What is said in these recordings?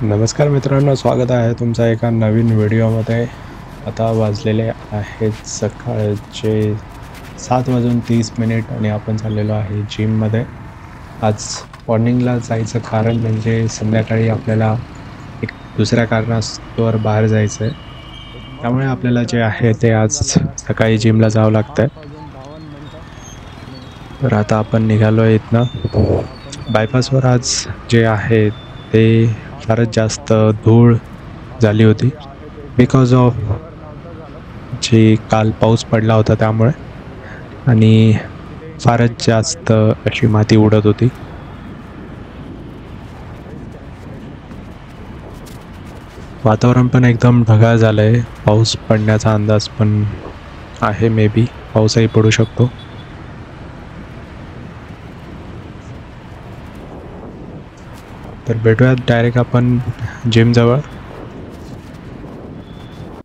नमस्कार मित्रांनो, स्वागत आहे तुमचा एका नवीन व्हिडिओमध्ये। आता वाजलेले आहेत सकाळचे 7:30 आणि आपण चाललेलो आहे जिममध्ये। आज मॉर्निंगला जायचं कारण म्हणजे संध्याकाळी आपल्याला एक दुसऱ्या कारणास्तव बाहेर जायचं आहे, त्यामुळे आपल्याला जे आहे ते आज सकाळी जिमला जावं लागतं आहे। तर आता आपण निघालो आहे इथनं। बायपासवर आज जे आहे ते फारच जास्त धूळ झाली होती बिकॉज ऑफ जी काल पाऊस पडला होता त्यामुळे, आणि फारच जास्त अशी माती उडत होती। वातावरण पण एकदम ढगाळ झालं आहे, पाऊस पडण्याचा अंदाज पण आहे, मे बी पाऊसही पडू शकतो। तर भेटूयात डायरेक्ट आपण जिमजवळ।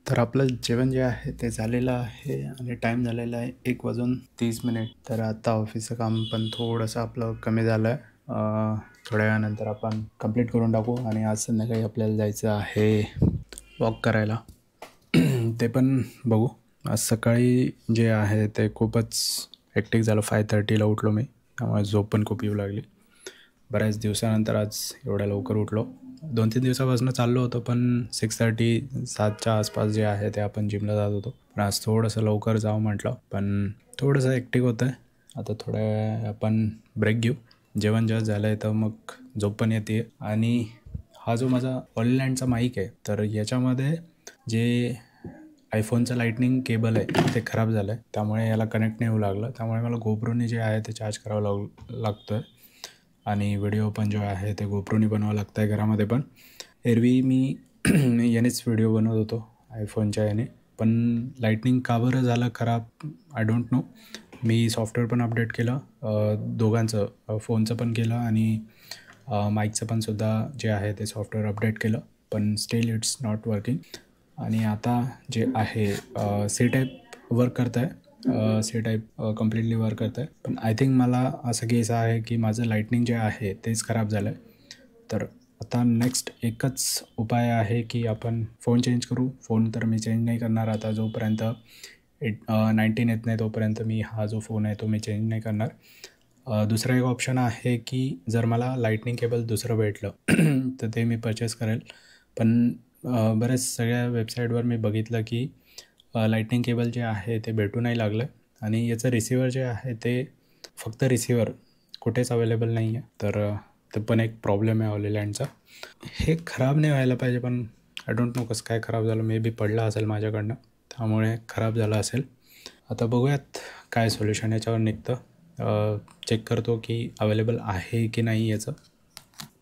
तर आपलं जेवण जे आहे ते झालेलं आहे आणि टाईम झालेला आहे 1:30। तर आता ऑफिसचं काम पण थोडंसं आपलं कमी झालं आहे। थोड्या वेळानंतर आपण कंप्लीट करून टाकू आणि आज संध्याकाळी आपल्याला जायचं आहे वॉक करायला। ते पण बघू। आज सकाळी जे आहे ते खूपच हेक्टिक झालं। 5:30ला उठलो मी, त्यामुळे झोप पण खूप येऊ लागली। बऱ्याच दिवसानंतर आज एवढ्या लवकर उठलो। 2-3 दिवसापासून चाललो होतो, पण 6:30 7च्या आसपास जे आहे ते आपण जिमला जात होतो। पण आज थोडंसं लवकर जावं म्हटलं, पण थोडंसं हेक्टिक होतं आहे। आता थोड्या वेळ आपण ब्रेक घेऊ। जेवण जेव्हा झालं आहे तर मग झोप पण येते। आणि हा जो माझा ऑललँडचा माईक आहे, तर याच्यामध्ये जे आयफोनचं लाईटनिंग केबल आहे ते खराब झालं आहे, त्यामुळे याला कनेक्ट नाही होऊ लागलं। त्यामुळे मला गोप्रोनी जे आहे ते चार्ज करावं लागतो आहे, आणि व्हिडिओ पण जो आहे ते गोप्रोनी बनवावं लागतं आहे घरामध्ये पण। एरवी मी यानेच व्हिडिओ बनवत होतो आयफोनच्या याने, पण लाईटनिंग का बरं झालं खराब I don't know. Me software पण अपडेट केलं, दोघांचं, फोनचं पण केलं आणि माईकचं पण सुद्धा जे आहे ते सॉफ्टवेअर अपडेट केलं, पण स्टील इट्स नॉट वर्किंग। आणि आता जे आहे सी टाईप वर्क करत आहे, सी टाईप कम्प्लिटली वर्क करत आहे। पण आय थिंक मला असं केस आहे की माझं लाईटनिंग जे आहे तेच खराब झालं आहे। तर आता नेक्स्ट एकच उपाय आहे की आपण फोन चेंज करू। फोन तर मी चेंज नाही करणार आता, जोपर्यंत 19 येत नाही तोपर्यंत मी हा जो फोन आहे तो मी चेंज नाही करणार। दुसरा एक ऑप्शन आहे की जर मला लाईटनिंग केबल दुसरं भेटलं तर ते मी परचेस करेल। पण बरेच सगळ्या वेबसाईटवर मी बघितलं की लाईटनिंग केबल जे आहे ते भेटू नाही लागलं, आणि याचं रिसिवर जे आहे ते फक्त रिसिवर कुठेच अवेलेबल नाही आहे। तर ते पण एक प्रॉब्लेम आहे ऑललँडचा। हे खराब नाही व्हायला पाहिजे, पण आय डोंट नो कसं काय खराब झालं। मे बी पडला असेल माझ्याकडनं, त्यामुळे खराब झालं असेल। आता बघूयात काय सोल्युशन याच्यावर निघतं। चेक करतो की अवेलेबल आहे की नाही याचं।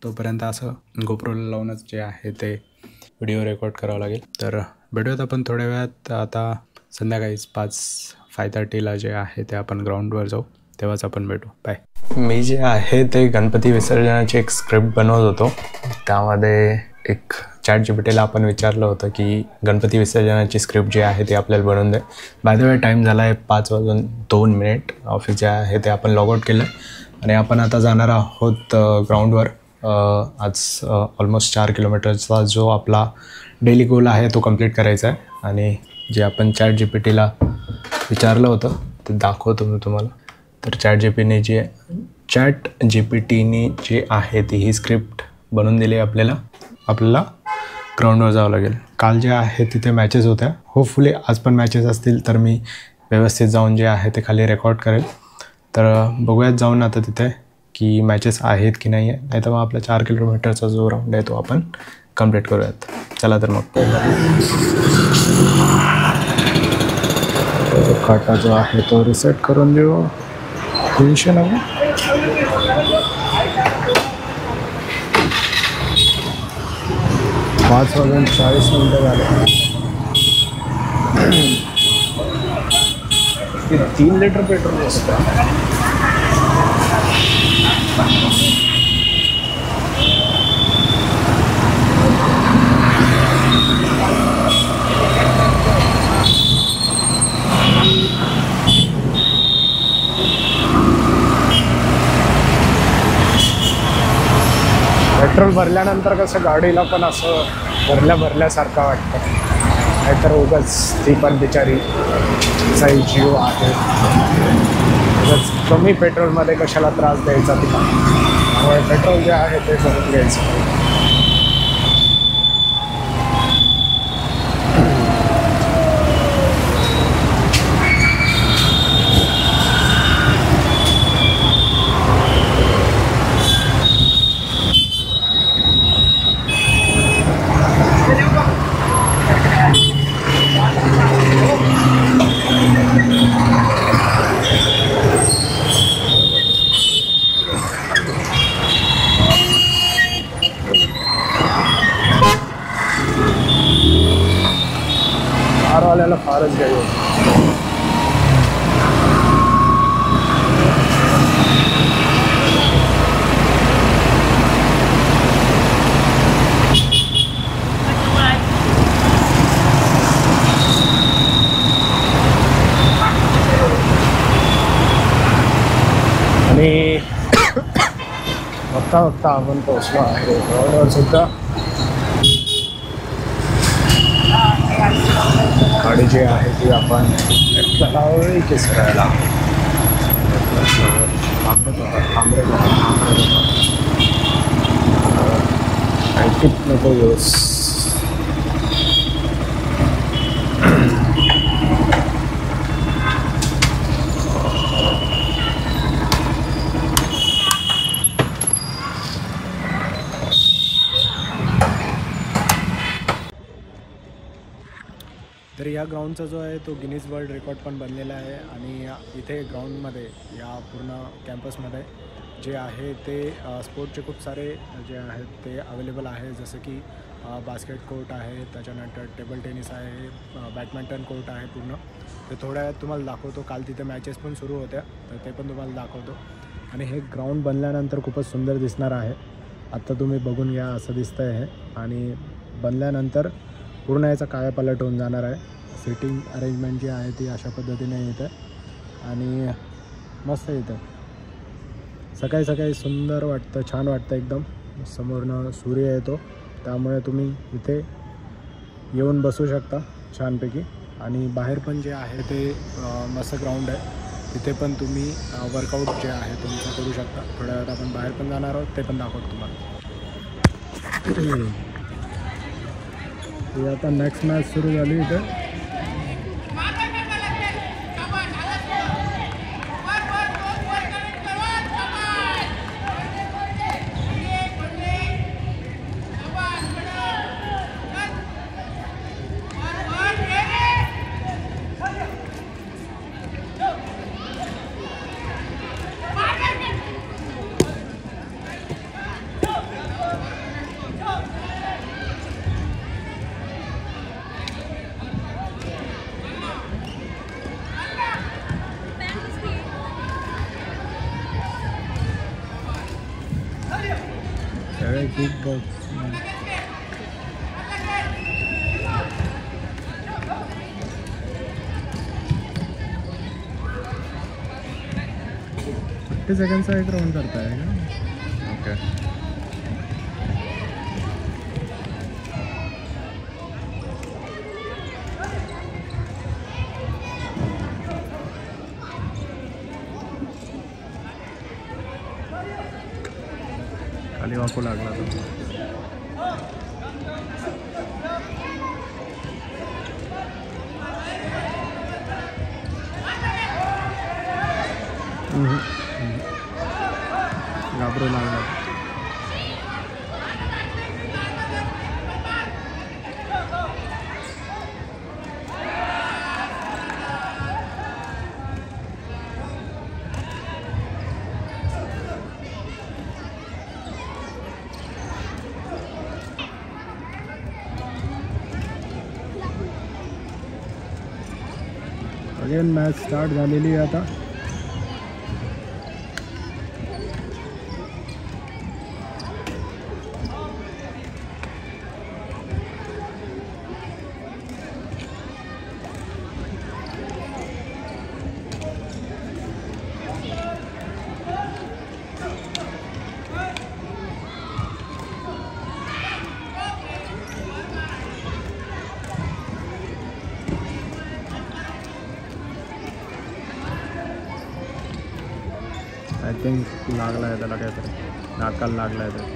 तोपर्यंत असं गोप्रोला लावूनच जे आहे ते व्हिडिओ रेकॉर्ड करावं लागेल। तर भेटूयात आपण थोड्या वेळात। आता संध्याकाळीच 5:30ला जे आहे ते आपण ग्राउंडवर जाऊ, तेव्हाच आपण भेटू। बाय। मी जे आहे ते गणपती विसर्जनाची एक स्क्रिप्ट बनवत होतो। त्यामध्ये एक ChatGPTला आपण विचारलं होतं की गणपती विसर्जनाची स्क्रिप्ट जी आहे ती आपल्याला बनवून दे। बाय द वे टाईम झाला आहे 5:02। ऑफिस जे आहे ते आपण लॉग आउट केलं आणि आपण आता जाणार आहोत ग्राउंडवर। आज ऑलमोस्ट 4 किलोमीटरचा जो आपला डेली गोल आहे तो कंप्लीट करायचा आहे। आणि जे आपण ChatGPTला विचारलं होतं ते दाखवतो मी तुम्हाला। तर ChatGPTने जे आहे ती ही स्क्रिप्ट बनवून दिली आपल्याला ग्राउंडवर जावं लागेल। काल जे आहे तिथे मॅचेस होत्या, होपफुली आज पण मॅचेस असतील तर मी व्यवस्थित जाऊन जे आहे ते खाली रेकॉर्ड करेल। तर बघूयात जाऊन आता तिथे की मॅचेस आहेत की नाही आहे, नाही तर मग आपला 4 किलोमीटरचा जो राऊंड आहे तो आपण कंप्लीट करूयात। चला तर मग काटा जो आहे तो रिसेट करून देऊ। पोझिशन आहे 5:40 झाले। 3 लिटर पेट्रोल असतं। पेट्रोल भरल्यानंतर कसं गाडीला पण असं भरल्यासारखं वाटतं, नाहीतर उगाच ती पण बिचारी सही जीव आहे, उगाच कमी पेट्रोलमध्ये कशाला त्रास द्यायचा तिला. त्यामुळे पेट्रोल जे आहे ते भरून घ्यायचं. कारवाल्याला फारच घाई होती. आणि बघता आपण पोहोचलो आहे रोडवर सुद्धा. गाडी जी आहे ती आपण लावली की सरायला ऐकत नको येऊस. तर या ग्राउंडचा जो आहे तो गिनीज वर्ल्ड रेकॉर्ड पण बनलेला आहे. आणि इथे ग्राउंडमध्ये या पूर्ण कॅम्पसमध्ये जे आहे ते स्पोर्टचे खूप सारे जे आहेत ते अवेलेबल आहे. जसं की बास्केट कोर्ट आहे, त्याच्यानंतर टेबल टेनिस आहे, बॅडमिंटन कोर्ट आहे पूर्ण. ते थोड्या वेळात तुम्हाला दाखवतो. काल तिथे मॅचेस पण सुरू होत्या, तर ते पण तुम्हाला दाखवतो. आणि हे ग्राउंड बनल्यानंतर खूपच सुंदर दिसणार आहे. आत्ता तुम्ही बघून घ्या, असं दिसतं आहे. आणि बनल्यानंतर पूर्ण याचा कायापालट होऊन जाणार आहे. सिटिंग अरेंजमेंट जी आहे ती अशा पद्धतीने येतं आणि मस्त येतं. सकाळी सकाळी सुंदर वाटतं, छान वाटतं एकदम. समोरनं सूर्य येतो, त्यामुळे तुम्ही इथे येऊन बसू शकता छानपैकी. आणि बाहेर पण जे आहे ते मस्त ग्राउंड आहे, तिथे पण तुम्ही वर्कआउट जे आहे तुमचं करू शकता. थोड्या वेळात आपण बाहेर पण जाणार आहोत, ते पण दाखवतो तुम्हाला. आता नेक्स्ट मॅच सुरू झाली इथे. Kick box. सेकंडचा एक राउंड करता है क्या? ओके. खाली वाकू लागला तो. घाबरू लागला. अगेन मॅच स्टार्ट झालेली आहे आता. थिंक लागला आहे त्याला काहीतरी, नाकाला लागला आहे तर.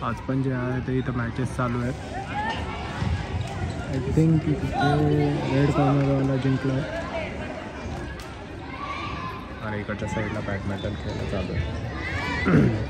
आज पण जे आहे ते इथं मॅचेस चालू आहेत. आय थिंक इथे रेड कॉर्नरवाला जिंकला आहे आणि इकडच्या साईडला बॅडमिंटन खेळणं चालू आहे.